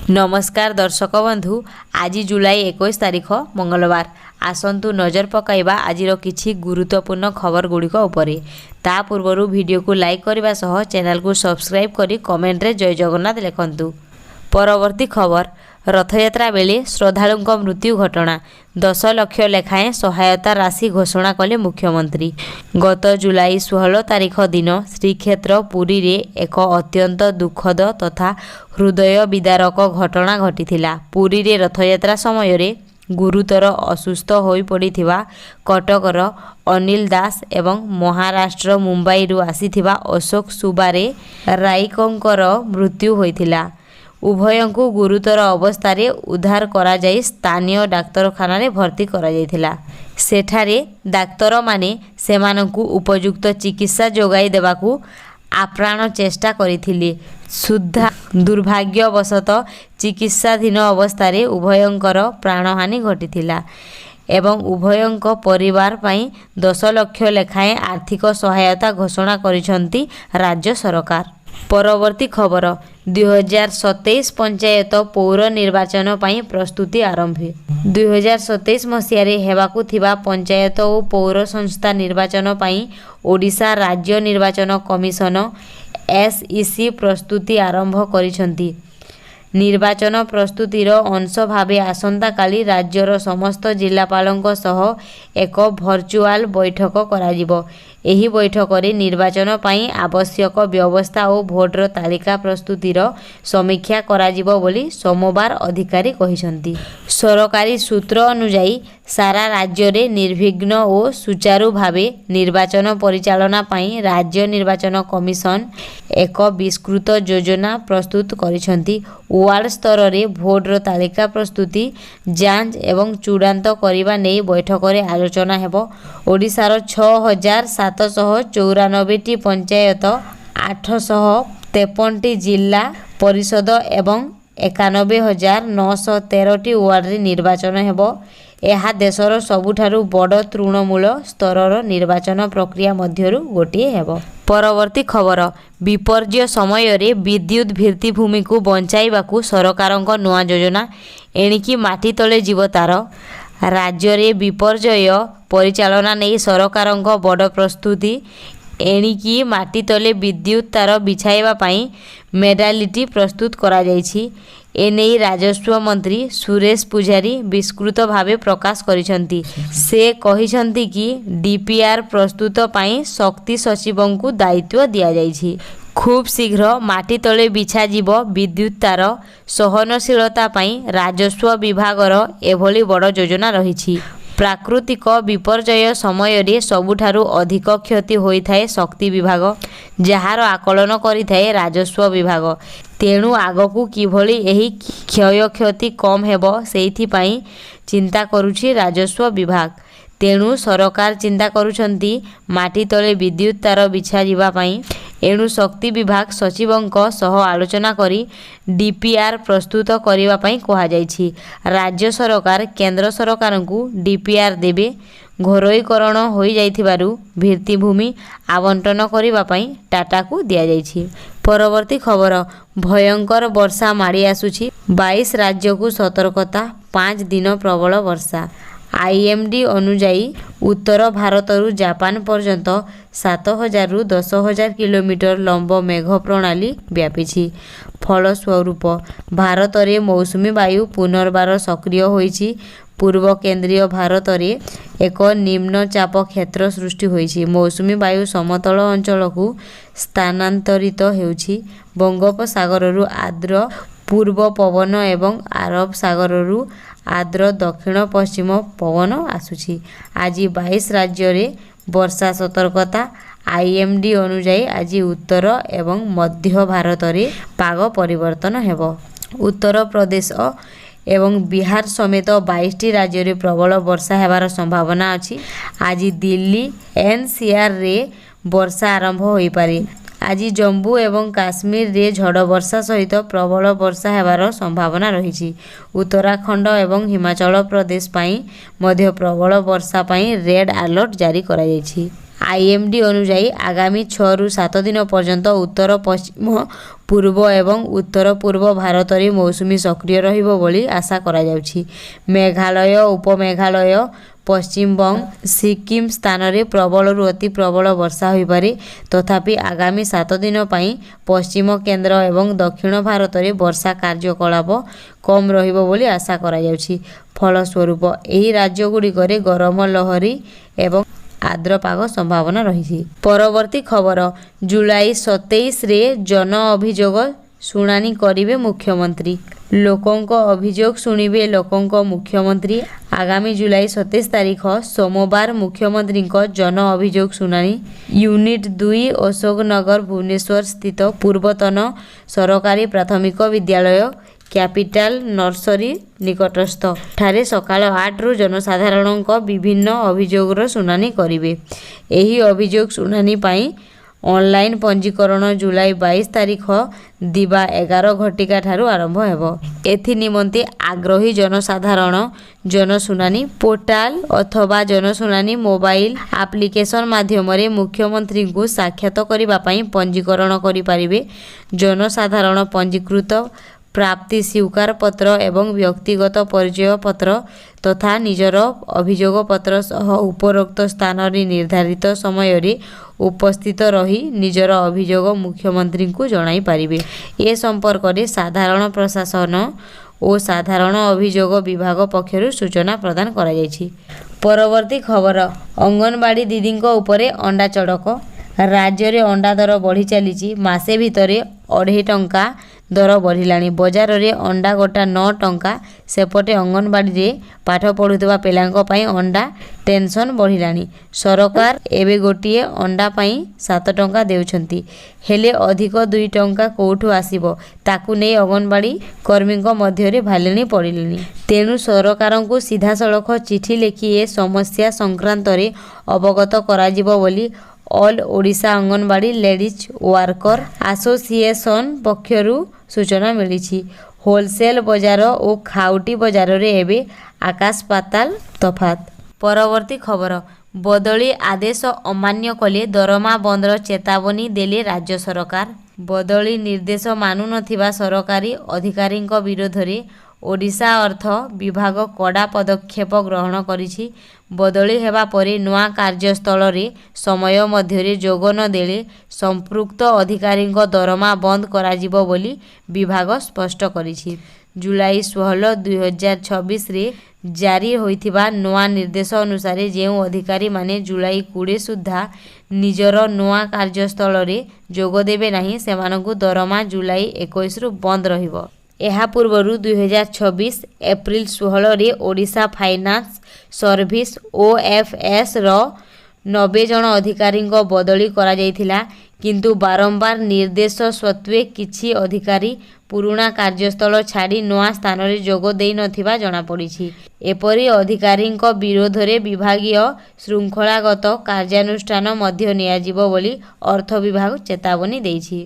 नमस्कार दर्शक बंधु आज जुलाई 21 तारिख मंगलवार आसंतु नजर पकाइबा आजिर किछि गुरुत्वपूर्ण खबर गुड़िक उपरे ता पूर्व वीडियो को लाइक करने सह चैनल को सब्सक्राइब करी कमेंट रे जय जगन्नाथ लिखंतु। परवर्ती खबर रथयात्रा बेले श्रद्धालुंक मृत्यु घटना 10 लाख लेखाएं सहायता राशि घोषणा कले मुख्यमंत्री। गत जुलाई 16 तारिख दिन श्रीक्षेत्र पुरी रे एक अत्यंत दुखद तथा हृदय विदारक घटना घटिथिला। पुरी रे रथयात्रा समय रे गुरुतर असुस्थ होई पड़िथिबा कटकर अनिल दास एवं महाराष्ट्र मुंबई रु आसीथिबा अशोक सुबारे राइकंकर मृत्यु होइथिला। उभयंकु गुरुतर अवस्था उद्धार करा जाई स्थानीय डाक्तरखाना रे भर्ती करा जाइथिला। सेठारे डाक्तर माने सेमानंकु उपयुक्त चिकित्सा जोगाई देबाकू आप्राण चेष्टा करिथिले। सुद्धा दुर्भाग्यवशत चिकित्साधीन अवस्था उभयंकर प्राणहानि घटिथिला एवं उभयंक परिवार पाई 10 लाख लेखाएं आर्थिक सहायता घोषणा करिसंती राज्य सरकार। परवर्ती खबर 2027 पंचायत पौर निर्वाचन पाई प्रस्तुति आरंभ। 2027 मसीह हेबाकू थिबा पंचायत और पौर संस्था निर्वाचन पाई ओडिशा राज्य निर्वाचन कमिशन SEC प्रस्तुति आरंभ करिसंती। निर्वाचन प्रस्तुतिर अंश भावे आसंता काली राज्यर समस्त जिलापालंक सह एक भर्चुआल बैठक कराजिबो। एही बैठक रे निर्वाचन पाई आवश्यक व्यवस्था और भोटर तालिका प्रस्तुतिर समीक्षा कराजिबो बोली सोमवार अधिकारी कहिसंती। सरकारी सूत्र अनुसार सारा राज्य रे निर्विघ्न और सुचारू भावे निर्वाचन परिचालना पाई राज्य निर्वाचन कमिशन एक विस्तृत योजना प्रस्तुत करिसंती। वार्ड स्तर रे भोटर तालिका प्रस्तुति जांच एवं चूड़ांत करने नहीं बैठक रे आलोचना हेबो। ओडिशार 6794 पंचायत 853 जिला परिषद एवं 91,913 वार्ड रे निर्वाचन हेबो। यह देशर सबुठारु बड़ तृणमूल स्तरर निर्वाचन प्रक्रिया मध्यरु गोटिए हेबो। परवर्ती खबर विपर्य समय रे विद्युत भित्तिभूमि को बंचाइबाकू सरकारक नुआ योजना एणिकी माटी तले जीव तार। राज्य रे विपर्यय परिचालना नहीं सरकारक बड़ प्रस्तुति एणिकी माटी तले विद्युत तार बिछाइबा पाई मेडालिटी प्रस्तुत करा जाइछि। एनेई राजस्व मंत्री सुरेश पुजारी विस्तृत भावे प्रकाश करिसंती। से कहिसंती कि डीपीआर प्रस्तुत पाई शक्ति सचिवंकु दायित्व दिया जाइछि। खूब शीघ्र माटी तले बिछा जीव विद्युत तार सहनशीलता पाई राजस्व विभागर एभली बड़ योजना रहिछि। प्राकृतिक विपर्यय समय रे सबुठारु अधिक क्षति होइथाए शक्ति विभाग जहार आकलन करिथाए राजस्व विभाग। तेणु आगकू किभली एही क्षय क्षति कम हेबो सेइथि पाई चिंता करुछि राजस्व विभाग। तेणु सरकार चिंता करुछंती माटी तले विद्युत तार बिछा जीवा पाई। एणु शक्ति विभाग सचिवंक सह आलोचना करी डीपीआर प्रस्तुत करिवा पाई कहा जाइछि। राज्य सरकार केंद्र सरकारंकु डीपीआर देबे। घरोईकरण होई जाइथिबारु भित्तिभूमि आवंटन करिवा पाई टाटा को दिया जाइछि। परवर्ती खबर भयंकर वर्षा माड़ी आसुछि। 22 राज्य को सतर्कता 5 दिन प्रबल वर्षा। IMD अनुसार उत्तर भारत रु जापान पर्यंत 7,000 रु 10,000 किलोमीटर लंब मेघ प्रणाली व्यापी। फलस्वरूप भारत रे मौसुमी वायु पुनर्बार सक्रिय होइछि। पूर्व केंद्रीय भारत रे एक निम्नचाप क्षेत्र सृष्टि होइछि। मौसुमी वायु समतल अंचल को स्थानांतरित हेउछि। बंगोपसागर रु आर्द्र पूर्व पवन एवं अरब सागर रु आर्द्र दक्षिण पश्चिम पवन आसुछि। आज 22 राज्य रे वर्षा सतर्कता। IMD अनुसार आज उत्तर एवं मध्य भारत रे पाग परिवर्तन हेबो। उत्तर प्रदेश एवं बिहार समेत 22टी राज्य रे प्रबल वर्षा हेबार संभावना अछि। आज दिल्ली NCR रे वर्षा आरंभ होई पारे। आज जम्मू एवं काश्मीर रे झड़ वर्षा सहित प्रबल वर्षा हेबार संभावना रही। उत्तराखंड एवं हिमाचल प्रदेश पाई मध्य प्रबल वर्षा पाई रेड अलर्ट जारी करा जायछि। IMD ଅନୁଯାୟୀ ଆଗାମୀ 6ରୁ 7 ଦିନ ପର୍ଯ୍ୟନ୍ତ ଉତ୍ତର ପଶ୍ଚିମ ପୂର୍ବ ଏବଂ ଉତ୍ତର ପୂର୍ବ ଭାରତରେ ମୌସୁମୀ ସକ୍ରିୟ ରହିବ ବୋଲି ଆଶା କରାଯାଉଛି। ମେଘାଳୟ, ଉପମେଘାଳୟ, ପଶ୍ଚିମବଙ୍ଗ, ସିକିମ ସ୍ଥାନରେ ପ୍ରବଳରୁ ଅତି ପ୍ରବଳ ବର୍ଷା ହୋଇପାରେ। ତଥାପି ଆଗାମୀ 7 ଦିନ ପାଇଁ ପଶ୍ଚିମ, କେନ୍ଦ୍ର ଏବଂ ଦକ୍ଷିଣ ଭାରତରେ ବର୍ଷା କାର୍ଯ୍ୟକଳାପ କମ୍ ରହିବ ବୋଲି ଆଶା କରାଯାଉଛି। ଫଳସ୍ୱରୂପ ଏହି ରାଜ୍ୟଗୁଡ଼ିକରେ ଗରମ ଲହରୀ ଏବଂ ଆର୍ଦ୍ରପାଗ ସମ୍ଭାବନା ରହିଛି। ପରବର୍ତ୍ତୀ ଖବର, ଜୁଲାଇ 27ରେ ଜନ ଅଭିଯୋଗ ଶୁଣାଣି କରିବେ ମୁଖ୍ୟମନ୍ତ୍ରୀ। ଲୋକଙ୍କ ଅଭିଯୋଗ ଶୁଣିବେ ଲୋକଙ୍କ ମୁଖ୍ୟମନ୍ତ୍ରୀ। ଆଗାମୀ ଜୁଲାଇ 27 ତାରିଖ ସୋମବାର ମୁଖ୍ୟମନ୍ତ୍ରୀଙ୍କ ଜନ ଅଭିଯୋଗ ଶୁଣାଣି ୟୁନିଟ୍ 2 ଅଶୋକନଗର ଭୁବନେଶ୍ୱର ସ୍ଥିତ ପୂର୍ବତନ ସରକାରୀ ପ୍ରାଥମିକ ବିଦ୍ୟାଳୟ କ୍ୟାପିଟାଲ ନର୍ସରୀ ନିକଟସ୍ଥ ଠାରେ ସକାଳ 8ରୁ ଜନସାଧାରଣଙ୍କ ବିଭିନ୍ନ ଅଭିଯୋଗର ଶୁଣାଣି କରିବେ। ଏହି ଅଭିଯୋଗ ଶୁଣାଣି ପାଇଁ ଅନଲାଇନ୍ ପଞ୍ଜୀକରଣ ଜୁଲାଇ 22 ତାରିଖ ଦିବା 11 ଘଟିକା ଠାରୁ ଆରମ୍ଭ ହେବ। ଏଥିନିମନ୍ତେ ଆଗ୍ରହୀ ଜନସାଧାରଣ ଜନଶୁଣାଣି ପୋର୍ଟାଲ ଅଥବା ଜନଶୁଣାଣି ମୋବାଇଲ ଆପ୍ଲିକେସନ ମାଧ୍ୟମରେ ମୁଖ୍ୟମନ୍ତ୍ରୀଙ୍କୁ ସାକ୍ଷାତ କରିବା ପାଇଁ ପଞ୍ଜୀକରଣ କରିପାରିବେ। ଜନସାଧାରଣ ପଞ୍ଜୀକୃତ ପ୍ରାପ୍ତି ସ୍ୱୀକାର ପତ୍ର ଏବଂ ବ୍ୟକ୍ତିଗତ ପରିଚୟ ପତ୍ର ତଥା ନିଜର ଅଭିଯୋଗ ପତ୍ର ସହ ଉପରୋକ୍ତ ସ୍ଥାନରେ ନିର୍ଦ୍ଧାରିତ ସମୟରେ ଉପସ୍ଥିତ ରହି ନିଜର ଅଭିଯୋଗ ମୁଖ୍ୟମନ୍ତ୍ରୀଙ୍କୁ ଜଣାଇ ପାରିବେ। ଏ ସମ୍ପର୍କରେ ସାଧାରଣ ପ୍ରଶାସନ ଓ ସାଧାରଣ ଅଭିଯୋଗ ବିଭାଗ ପକ୍ଷରୁ ସୂଚନା ପ୍ରଦାନ କରାଯାଇଛି। ପରବର୍ତ୍ତୀ ଖବର, ଅଙ୍ଗନବାଡ଼ି ଦିଦିଙ୍କ ଉପରେ ଅଣ୍ଡା ଚଢ଼କ। ରାଜ୍ୟରେ ଅଣ୍ଡା ଦର ବଢ଼ି ଚାଲିଛି। ମାସେ ଭିତରେ 2.5 ଟଙ୍କା ଦର ବଢ଼ିଲାଣି। ବଜାରରେ ଅଣ୍ଡା ଗୋଟା 9 ଟଙ୍କା। ସେପଟେ ଅଙ୍ଗନବାଡ଼ିରେ ପାଠ ପଢ଼ୁଥିବା ପିଲାଙ୍କ ପାଇଁ ଅଣ୍ଡା ଟେନସନ୍ ବଢ଼ିଲାଣି। ସରକାର ଏବେ ଗୋଟିଏ ଅଣ୍ଡା ପାଇଁ 7 ଟଙ୍କା ଦେଉଛନ୍ତି। ହେଲେ ଅଧିକ 2 ଟଙ୍କା କେଉଁଠୁ ଆସିବ, ତାକୁ ନେଇ ଅଙ୍ଗନବାଡ଼ି କର୍ମୀଙ୍କ ମଧ୍ୟରେ ଭାଲେଣି ପଡ଼ିଲେଣି। ତେଣୁ ସରକାରଙ୍କୁ ସିଧାସଳଖ ଚିଠି ଲେଖି ଏ ସମସ୍ୟା ସଂକ୍ରାନ୍ତରେ ଅବଗତ କରାଯିବ ବୋଲି all Odisha anganwadi ladies worker association ପକ୍ଷରୁ ସୂଚନା ମିଳିଛି। ହୋଲସେଲ ବଜାର ଓ ଖାଉଟି ବଜାରରେ ଏବେ ଆକାଶ ପାତାଳ ତଫାତ। ପରବର୍ତ୍ତୀ ଖବର, ବଦଳି ଆଦେଶ ଅମାନ୍ୟ କଲେ ଦରମା ବନ୍ଦର ଚେତାବନୀ ଦେଲେ ରାଜ୍ୟ ସରକାର। ବଦଳି ନିର୍ଦ୍ଦେଶ ମାନୁନଥିବା ସରକାରୀ ଅଧିକାରୀଙ୍କ ବିରୋଧରେ ଓଡ଼ିଶା ଅର୍ଥ ବିଭାଗ କଡ଼ା ପଦକ୍ଷେପ ଗ୍ରହଣ କରିଛି। ବଦଳି ହେବା ପରେ ନୂଆ କାର୍ଯ୍ୟସ୍ଥଳରେ ସମୟ ମଧ୍ୟରେ ଯୋଗ ନ ଦେଲେ ସମ୍ପୃକ୍ତ ଅଧିକାରୀଙ୍କ ଦରମା ବନ୍ଦ କରାଯିବ ବୋଲି ବିଭାଗ ସ୍ପଷ୍ଟ କରିଛି। ଜୁଲାଇ 16, 2026ରେ ଜାରି ହୋଇଥିବା ନୂଆ ନିର୍ଦ୍ଦେଶ ଅନୁସାରେ ଯେଉଁ ଅଧିକାରୀମାନେ ଜୁଲାଇ 20 ସୁଦ୍ଧା ନିଜର ନୂଆ କାର୍ଯ୍ୟସ୍ଥଳରେ ଯୋଗ ଦେବେ ନାହିଁ ସେମାନଙ୍କୁ ଦରମା ଜୁଲାଇ 21ରୁ ବନ୍ଦ ରହିବ। ଏହା ପୂର୍ବରୁ 2026 ଏପ୍ରିଲ 16ରେ ଓଡ଼ିଶା ଫାଇନାନ୍ସ ସର୍ଭିସ OFSର 90 ଜଣ ଅଧିକାରୀଙ୍କ ବଦଳି କରାଯାଇଥିଲା। କିନ୍ତୁ ବାରମ୍ବାର ନିର୍ଦ୍ଦେଶ ସତ୍ତ୍ୱେ କିଛି ଅଧିକାରୀ ପୁରୁଣା କାର୍ଯ୍ୟସ୍ଥଳ ଛାଡ଼ି ନୂଆ ସ୍ଥାନରେ ଯୋଗ ଦେଇନଥିବା ଜଣାପଡ଼ିଛି। ଏପରି ଅଧିକାରୀଙ୍କ ବିରୋଧରେ ବିଭାଗୀୟ ଶୃଙ୍ଖଳାଗତ କାର୍ଯ୍ୟାନୁଷ୍ଠାନ ମଧ୍ୟ ନିଆଯିବ ବୋଲି ଅର୍ଥ ବିଭାଗ ଚେତାବନୀ ଦେଇଛି।